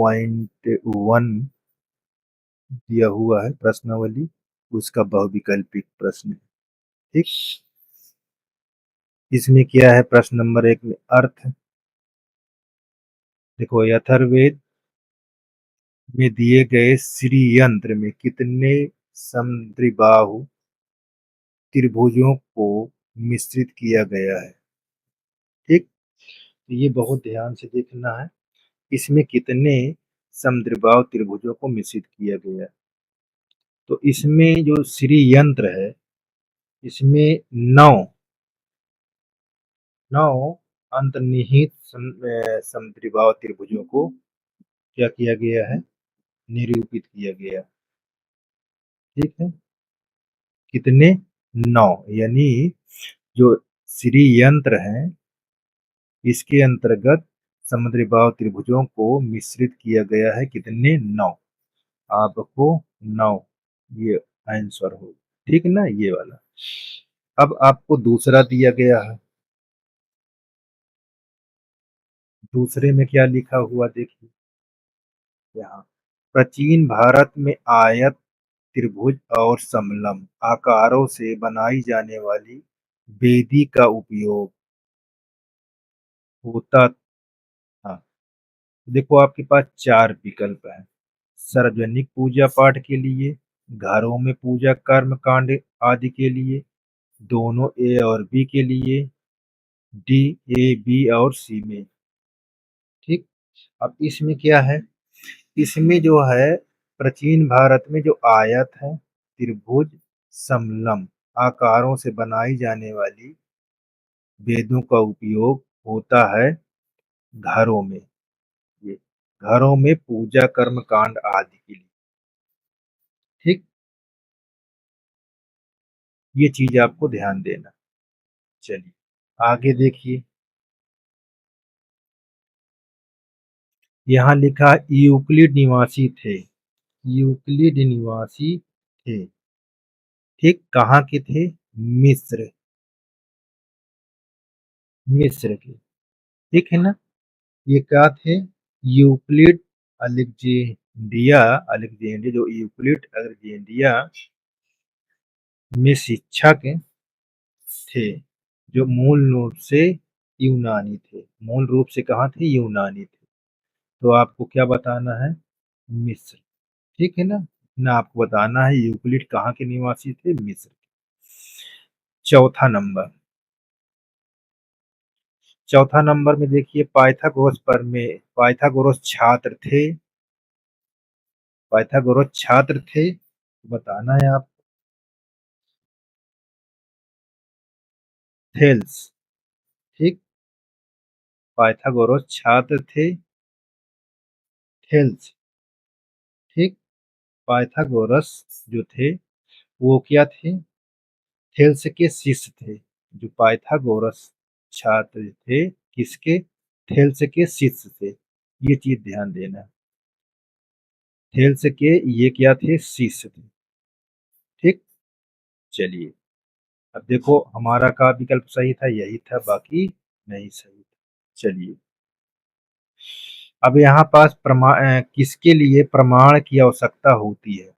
1.1 दिया हुआ है प्रश्नावली, उसका बहुविकल्पिक प्रश्न है। ठीक, इसमें क्या है प्रश्न नंबर 1 में अर्थ। देखो, अथर्ववेद में दिए गए श्री यंत्र में कितने समद्विबाहु त्रिभुजों को मिश्रित किया गया है। ठीक, तो ये बहुत ध्यान से देखना है, इसमें कितने समद्विबाहु त्रिभुजों को मिश्रित किया गया है। तो इसमें जो श्री यंत्र है, इसमें नौ नौ अंतर्निहित समद्विबाहु त्रिभुजों को क्या किया गया है, निरूपित किया गया। ठीक है, कितने, नौ, यानी जो श्री यंत्र है इसके अंतर्गत समद्विबाहु त्रिभुजों को मिश्रित किया गया है, कितने, नौ। आपको नौ ये आंसर हो, ठीक ना, ये वाला। अब आपको दूसरा दिया गया है, दूसरे में क्या लिखा हुआ देखिए यहाँ, प्राचीन भारत में आयत, त्रिभुज और समलंब आकारों से बनाई जाने वाली वेदी का उपयोग होता था। देखो, आपके पास चार विकल्प हैं। सार्वजनिक पूजा पाठ के लिए, घरों में पूजा कर्म कांड आदि के लिए, दोनों ए और बी के लिए, डी, ए, बी और सी में। ठीक, अब इसमें क्या है, इसमें जो है प्राचीन भारत में जो आयत है, त्रिभुज, समलंब आकारों से बनाई जाने वाली वेदों का उपयोग होता है घरों में, ये घरों में पूजा कर्म कांड आदि के लिए। ठीक, ये चीज आपको ध्यान देना। चलिए आगे देखिए, यहाँ लिखा यूक्लिड निवासी थे, यूक्लिड निवासी थे। ठीक, कहाँ के थे, मिस्र, मिस्र के। ठीक है ना, ये क्या थे, यूक्लिड अलेक्जेंड्रिया, अलेक्जेंड्रिया जो यूक्लिड अलेक्जेंड्रिया में शिक्षक थे, जो मूल रूप से यूनानी थे, मूल रूप से कहाँ थे, यूनानी थे। तो आपको क्या बताना है, मिस्र। ठीक है ना आपको बताना है यूक्लिड कहाँ के निवासी थे, मिस्र। चौथा नंबर, चौथा नंबर में देखिए, पाइथागोरस पर में पाइथागोरस छात्र थे, पाइथागोरस छात्र थे, बताना है आप। थेल्स, ठीक, पाइथागोरस छात्र थे, थेल्स। ठीक, पाइथागोरस जो थे वो क्या थे, थेल्स के शिष्य थे। जो पाइथागोरस छात्र थे किसके, थेल्स के शिष्य थे, ये चीज ध्यान देना। थेल्स के ये क्या थे, शिष्य थे। ठीक, चलिए, अब देखो हमारा का विकल्प सही था, यही था, बाकी नहीं सही था। चलिए, अब यहाँ पास किसके लिए प्रमाण की आवश्यकता होती है,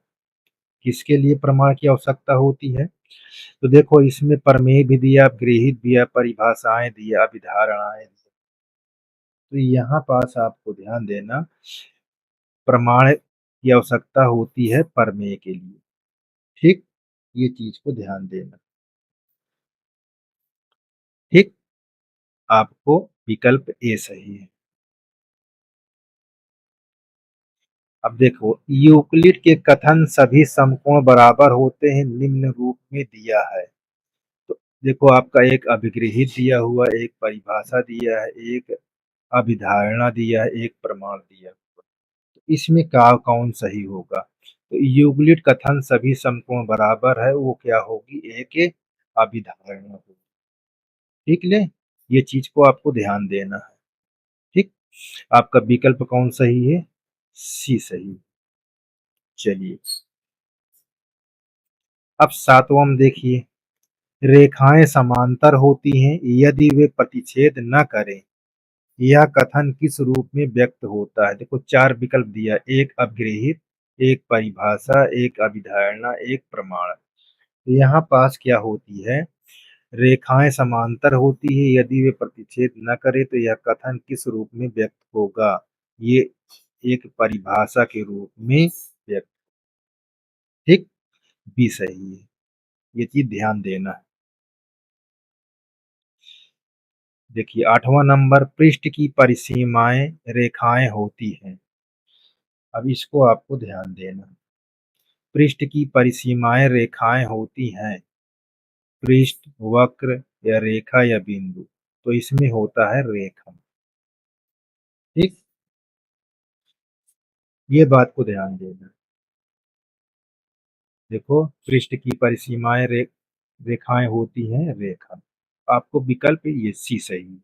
किसके लिए प्रमाण की आवश्यकता होती है। तो देखो, इसमें प्रमेय भी दिया, गृहीत दिया, परिभाषाएं दिया, अभिधारणाएं दिया। तो यहाँ पास आपको ध्यान देना, प्रमाण की आवश्यकता होती है प्रमेय के लिए। ठीक, ये चीज को ध्यान देना। ठीक, आपको विकल्प ए सही है। अब देखो, यूक्लिड के कथन सभी समकोण बराबर होते हैं निम्न रूप में दिया है। तो देखो, आपका एक अभिगृहित दिया हुआ, एक परिभाषा दिया है, एक अभिधारणा दिया है, एक प्रमाण दिया हुआ। तो इसमें का कौन सही होगा, तो यूक्लिड कथन सभी समकोण बराबर है, वो क्या होगी, एक अभिधारणा होगी। ठीक ले, ये चीज को आपको ध्यान देना है। ठीक, आपका विकल्प कौन सही है, सी सही। चलिए, अब सातवां में देखिए, रेखाएं समांतर होती हैं यदि वे प्रतिच्छेद न करें, यह कथन किस रूप में व्यक्त होता है? देखो 4 विकल्प दिया, एक अपग्रहित, एक परिभाषा, एक अभिधारणा, एक प्रमाण। तो यहाँ पास क्या होती है, रेखाएं समांतर होती है, यदि वे प्रतिच्छेद न करे तो यह कथन किस रूप में व्यक्त होगा? ये एक परिभाषा के रूप में व्यक्त। ठीक, बी सही है, ये चीज ध्यान देना है। देखिए 8वां नंबर, पृष्ठ की परिसीमाएं रेखाएं होती हैं। अब इसको आपको ध्यान देना है। पृष्ठ की परिसीमाएं रेखाएं होती हैं, पृष्ठ, वक्र या रेखा या बिंदु। तो इसमें होता है रेखा। ठीक, ये बात को ध्यान देना। देखो पृष्ठ की परिसीमाएं रेखाएं होती हैं, रेखा। आपको विकल्प ये सी सही है।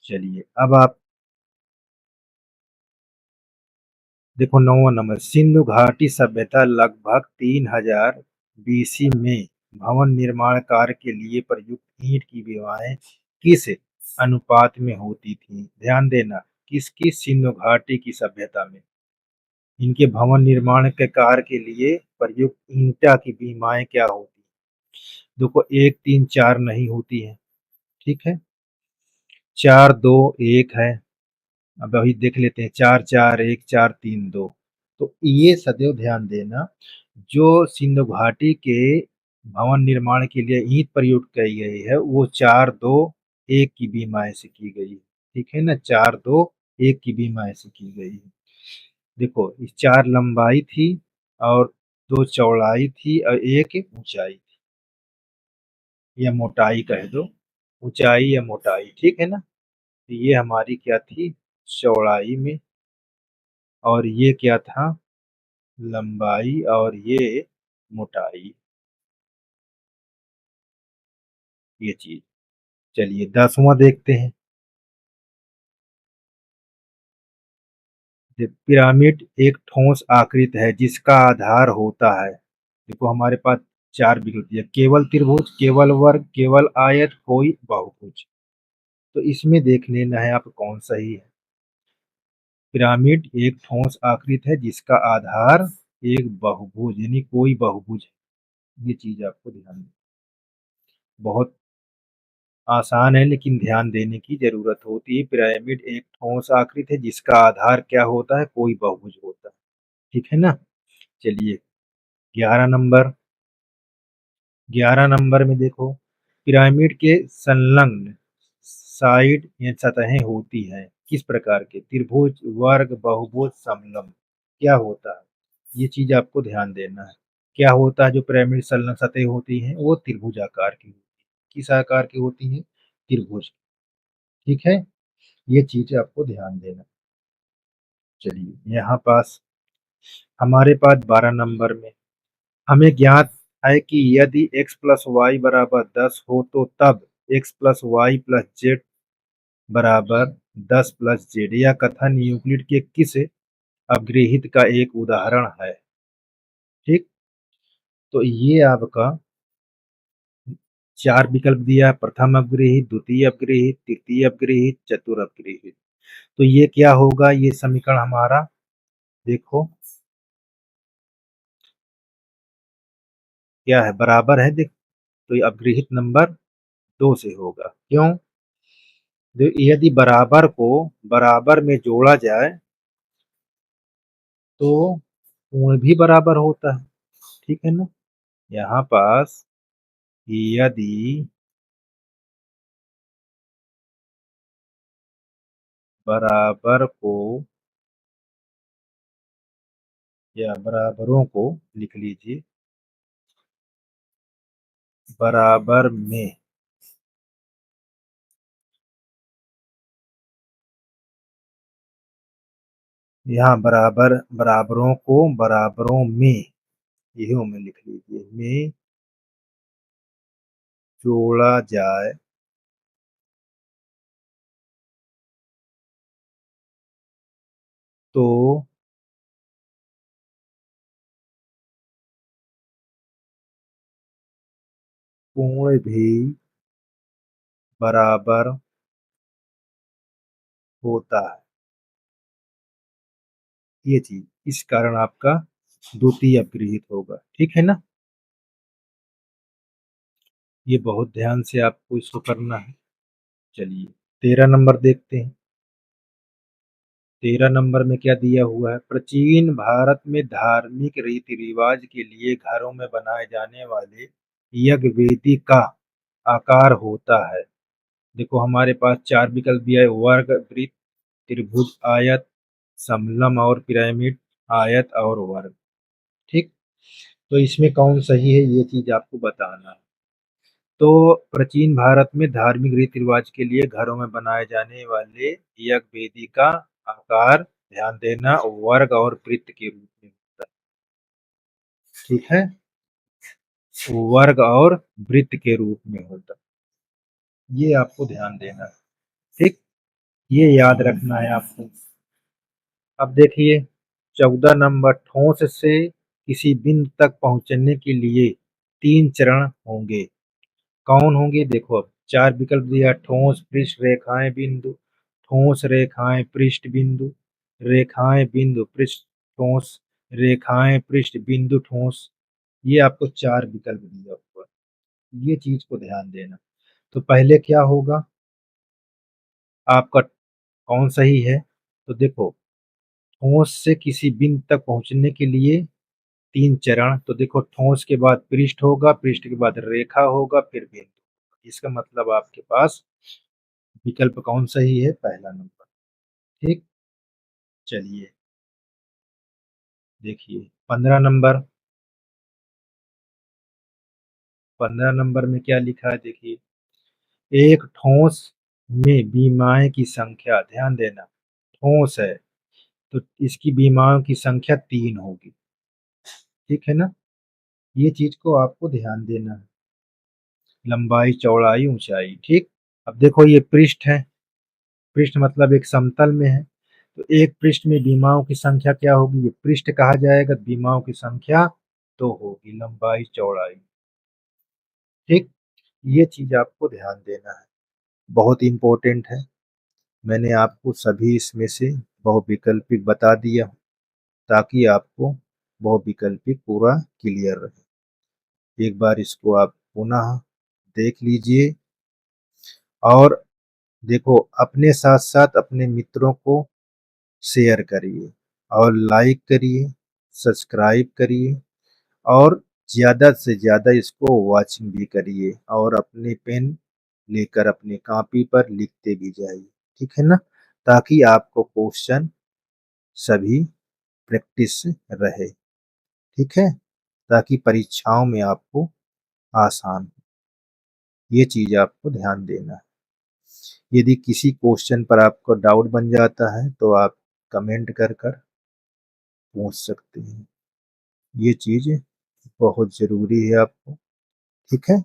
चलिए अब आप देखो 9वां नंबर, सिंधु घाटी सभ्यता लगभग 3000 बीसी में भवन निर्माण कार्य के लिए प्रयुक्त ईंट की विवाहें किस अनुपात में होती थी? ध्यान देना, किसकी? सिंधु घाटी की सभ्यता में इनके भवन निर्माण के कार्य के लिए प्रयुक्त ईंटा की बीमाएं क्या होती? देखो 1 3 4 नहीं होती है, ठीक है, 4 2 1 है। अब अभी देख लेते हैं, 4 4 1 4 3 2। तो ये सदैव ध्यान देना, जो सिंधु घाटी के भवन निर्माण के लिए ईंट प्रयोग की गई है वो 4 2 1 की बीमाएं से की गई है। ठीक है ना, 4 2 1 की बीमाएं से की गई है। देखो इस 4 लंबाई थी और 2 चौड़ाई थी और 1 ऊंचाई थी, या मोटाई कह दो, ऊंचाई या मोटाई, ठीक है ना। तो ये हमारी क्या थी, चौड़ाई में, और ये क्या था, लंबाई, और ये मोटाई, ये चीज। चलिए 10वां देखते हैं। पिरामिड एक ठोस आकृति है जिसका आधार होता है। देखो हमारे पास 4 विकल्प दिया, केवल त्रिभुज, केवल वर्ग, केवल आयत, कोई बहुभुज। तो इसमें देख लेना है आप कौन सही है। पिरामिड एक ठोस आकृति है जिसका आधार एक बहुभुज यानी कोई बहुभुज है। ये चीज आपको ध्यान देना, बहुत आसान है लेकिन ध्यान देने की जरूरत होती है। पिरामिड एक ठोस आकृति है जिसका आधार क्या होता है, कोई बहुभुज होता है। ठीक है ना। चलिए 11 नंबर, 11 नंबर में देखो, पिरामिड के संलग्न साइड या सतहें होती हैं किस प्रकार के, त्रिभुज, वर्ग, बहुभुज, समलंब। क्या होता है, ये चीज आपको ध्यान देना है। क्या होता है, जो पिरामिड संलग्न सतह होती हैं वो त्रिभुज आकार की होती है। किस आकार की होती हैं, त्रिभुज। ठीक है, ये चीज आपको ध्यान देना। चलिए यहाँ पास हमारे पास 12 नंबर में, हमें ज्ञात है कि यदि x प्लस वाई बराबर 10 हो तो तब x plus y plus z बराबर 10 प्लस जेड। यह कथन यूक्लिड के किस अपग्रहित का एक उदाहरण है? ठीक, तो ये आपका 4 विकल्प दिया, प्रथम अपग्रहित, द्वितीय अपग्रहित, तृतीय अपग्रहित, चतुर्थ अपग्रहित। तो ये क्या होगा, ये समीकरण हमारा देखो क्या है, बराबर है। देख, तो ये अपग्रहित नंबर 2 से होगा। क्यों, यदि बराबर को बराबर में जोड़ा जाए तो कोण भी बराबर होता है। ठीक है ना। यहाँ पास यदि बराबर को या बराबरों को लिख लीजिए, बराबर में, यहाँ बराबर, बराबरों को बराबरों में, यही में लिख लीजिए, में जोड़ा जाए तो कोण भी बराबर होता है। ये चीज इस कारण आपका द्वितीय अपगृहीत होगा। ठीक है ना। ये बहुत ध्यान से आपको इसको करना है। चलिए 13 नंबर देखते हैं। 13 नंबर में क्या दिया हुआ है? प्राचीन भारत में धार्मिक रीति रिवाज के लिए घरों में बनाए जाने वाले यज्ञ वेदी का आकार होता है। देखो हमारे पास चार विकल्प दिया है: वर्ग, वृत्त, त्रिभुज, आयत, समलम और पिरामिड, आयत और वर्ग। ठीक। तो इसमें कौन सही है ये चीज आपको बताना है। तो प्राचीन भारत में धार्मिक रीति रिवाज के लिए घरों में बनाए जाने वाले यज्ञ वेदी का आकार, ध्यान देना, वर्ग और वृत्त के रूप में होता है। ठीक है। वर्ग और वृत्त के रूप में होता है। ये आपको ध्यान देना है। ठीक। ये याद रखना है आपको। अब देखिए 14 नंबर, ठोस से किसी बिंदु तक पहुंचने के लिए 3 चरण होंगे। कौन होंगे? देखो अब चार विकल्प दिया: ठोस, पृष्ठ, रेखाएं, बिंदु। ठोस, रेखाएं, पृष्ठ, बिंदु। रेखाएं, बिंदु, पृष्ठ, ठोस। रेखाएं, पृष्ठ, बिंदु, ठोस। ये आपको चार विकल्प दिया हुआ है। ये चीज को ध्यान देना। तो पहले क्या होगा आपका, कौन सही है? तो देखो ठोस से किसी बिंदु तक पहुंचने के लिए 3 चरण। तो देखो ठोस के बाद पृष्ठ होगा, पृष्ठ के बाद रेखा होगा, फिर बिंदु। इसका मतलब आपके पास विकल्प कौन सही है? पहला नंबर। ठीक। चलिए देखिए 15 नंबर। 15 नंबर में क्या लिखा है देखिए: एक ठोस में बीमाएं की संख्या, ध्यान देना, ठोस है तो इसकी बीमाओं की संख्या 3 होगी। ठीक है ना। ये चीज को आपको ध्यान देना है। लंबाई, चौड़ाई, ऊंचाई। ठीक। अब देखो ये पृष्ठ है। पृष्ठ मतलब एक समतल में है। तो एक पृष्ठ में बीमाओं की संख्या क्या होगी? ये पृष्ठ कहा जाएगा। बीमाओं की संख्या तो होगी लंबाई चौड़ाई। ठीक। ये चीज आपको ध्यान देना है, बहुत इंपॉर्टेंट है। मैंने आपको सभी इसमें से बहुविकल्पिक बता दिया ताकि आपको बहुविकल्पिक पूरा क्लियर रहे। एक बार इसको आप पुनः देख लीजिए और देखो अपने साथ साथ अपने मित्रों को शेयर करिए और लाइक करिए, सब्सक्राइब करिए और ज़्यादा से ज़्यादा इसको वॉचिंग भी करिए और अपने पेन लेकर अपनी कॉपी पर लिखते भी जाइए। ठीक है ना। ताकि आपको क्वेश्चन सभी प्रैक्टिस रहे। ठीक है। ताकि परीक्षाओं में आपको आसान हो। ये चीज़ आपको ध्यान देना है। यदि किसी क्वेश्चन पर आपको डाउट बन जाता है तो आप कमेंट कर कर पूछ सकते हैं। ये चीज़ बहुत ज़रूरी है आपको। ठीक है।